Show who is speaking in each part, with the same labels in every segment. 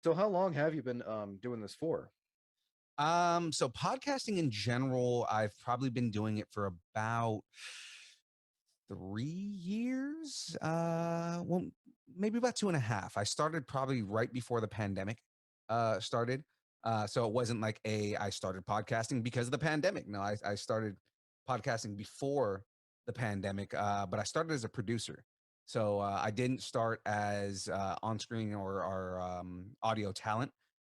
Speaker 1: So how long have you been doing this for?
Speaker 2: So podcasting in general, I've probably been doing it for about 3 years. Well, maybe about 2.5. I started probably right before the pandemic started. So it wasn't like I started podcasting because of the pandemic. No, I started podcasting before the pandemic, but I started as a producer. So I didn't start as on screen or audio talent.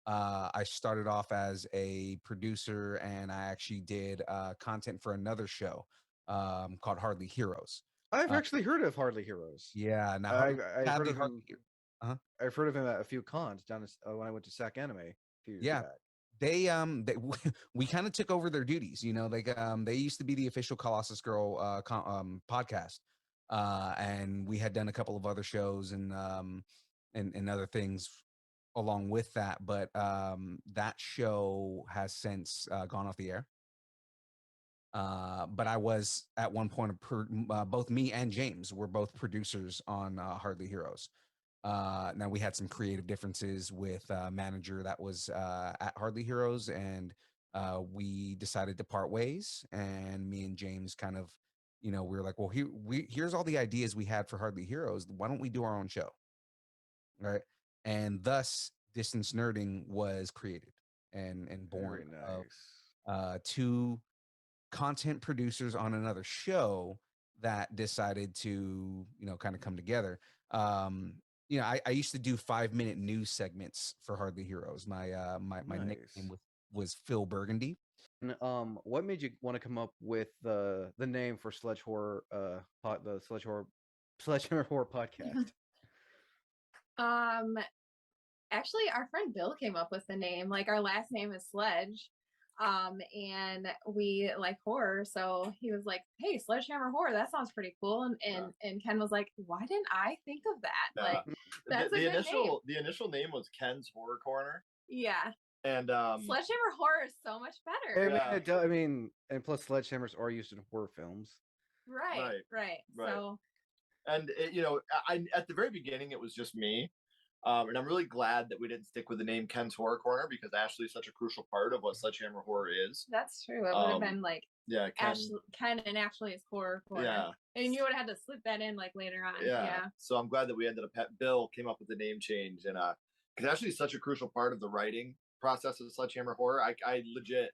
Speaker 2: I started off as a producer, and I actually did content for another show called Hardly Heroes.
Speaker 1: I've
Speaker 2: Uh,
Speaker 1: actually heard of Hardly Heroes.
Speaker 2: yeah, now
Speaker 1: I I've heard
Speaker 2: sadly,
Speaker 1: of him.
Speaker 2: uh
Speaker 1: I've heard of him at a few cons down when I went to Sac Anime a few years
Speaker 2: yeah,
Speaker 1: back.
Speaker 2: they we kind of took over their duties. Like they used to be the official Colossus Girl podcast, and we had done a couple of other shows and other things along with that, but that show has since gone off the air. But I was at one point both me and James were both producers on Hardly Heroes. Now we had some creative differences with manager that was at Hardly Heroes, and we decided to part ways. And me and James kind of, we were like, well, here's all the ideas we had for Hardly Heroes. Why don't we do our own show, right? And thus, Distance Nerding was created and born
Speaker 1: Very
Speaker 2: of
Speaker 1: nice.
Speaker 2: two content producers on another show that decided to kind of come together. I used to do 5-minute news segments for Hardly Heroes. My nickname
Speaker 1: Nice.
Speaker 2: was Phil Burgundy.
Speaker 1: And what made you want to come up with the name for Sledge Horror the Sledgehammer Horror podcast?
Speaker 3: Um, Actually, our friend Bill came up with the name. Like, our last name is Sledge. And we like horror, so he was like, "Hey, Sledgehammer Horror, that sounds pretty cool." And Ken was like, "Why didn't I think of that?" Like, that's
Speaker 4: the
Speaker 3: a good name.
Speaker 4: the initial name was Ken's Horror Corner.
Speaker 3: Yeah.
Speaker 4: And
Speaker 3: Sledgehammer Horror is so much better.
Speaker 1: I mean, and plus sledgehammers are used in horror films.
Speaker 3: Right. So,
Speaker 4: and I at the very beginning it was just me. And I'm really glad that we didn't stick with the name Ken's Horror Corner, because Ashley is such a crucial part of what Sledgehammer Horror is.
Speaker 3: That's true. It would have been like Ken and Ashley's Horror Corner.
Speaker 4: Yeah.
Speaker 3: And you would have had to slip that in like later on. Yeah.
Speaker 4: So I'm glad that we ended up, Bill came up with the name change. And because Ashley is such a crucial part of the writing process of Sledgehammer Horror. I legit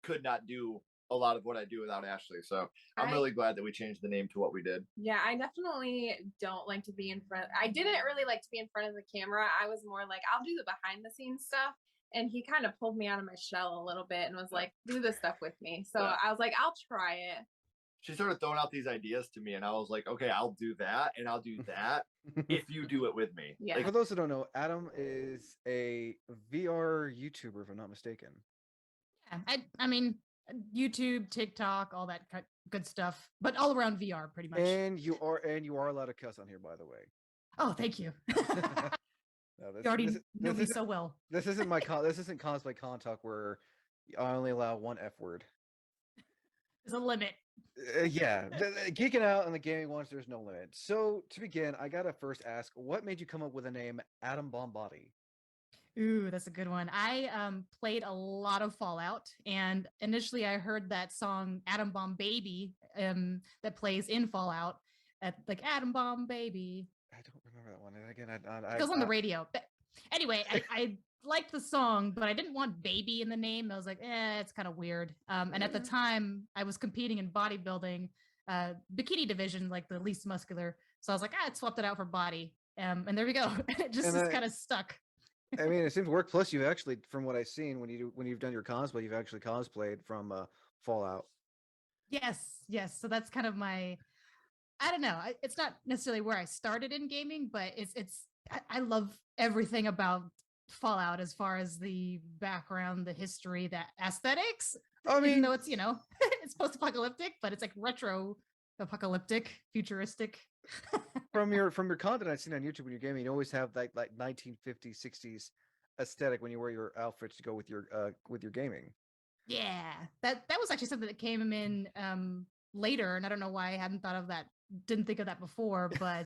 Speaker 4: could not do a lot of what I do without Ashley. So I'm really glad that we changed the name to what we did.
Speaker 3: Yeah, I definitely don't like to be in front. I didn't really like to be in front of the camera. I was more like, I'll do the behind the scenes stuff. And he kind of pulled me out of my shell a little bit and was like, do this stuff with me. So I was like, I'll try it.
Speaker 4: She started throwing out these ideas to me, and I was like, okay, I'll do that, and I'll do that if you do it with me.
Speaker 3: Yeah.
Speaker 4: Like,
Speaker 1: for those who don't know, Adam is a VR YouTuber, if I'm not mistaken.
Speaker 5: Yeah, I mean, YouTube, TikTok, all that good stuff, but all around VR, pretty much.
Speaker 1: And you are allowed to cuss on here, by the way.
Speaker 5: Oh, thank you.
Speaker 1: No,
Speaker 5: you already know me so well.
Speaker 1: This isn't this isn't Cosplay Con Talk where I only allow one F word.
Speaker 5: There's a limit.
Speaker 1: Yeah, Geeking Out and the gaming ones, there's no limit. So to begin, I gotta first ask, what made you come up with the name Atom Bomb Body?
Speaker 5: Ooh, that's a good one. I played a lot of Fallout, and initially I heard that song Atom Bomb Baby that plays in Fallout, at like Atom Bomb Baby.
Speaker 1: I don't remember that one. And again,
Speaker 5: it goes on the radio. But anyway, I liked the song, but I didn't want baby in the name. I was like, it's kind of weird. And at the time, I was competing in bodybuilding, bikini division, like the least muscular. So I was like, I swapped it out for body. And there we go. It just kind of stuck.
Speaker 1: I mean, it seems to work. Plus, you actually, from what I've seen, when you've done your cosplay, you've actually cosplayed from Fallout.
Speaker 5: Yes. So that's kind of my. I don't know. It's not necessarily where I started in gaming, but I love everything about Fallout as far as the background, the history, the aesthetics. I mean, even though it's it's post-apocalyptic, but it's like retro apocalyptic, futuristic.
Speaker 1: from your content I've seen on YouTube when you're gaming, you always have like 1950s, 60s aesthetic when you wear your outfits to go with your gaming.
Speaker 5: Yeah, that was actually something that came in later, and I don't know why I hadn't thought of that. Didn't think of that before, but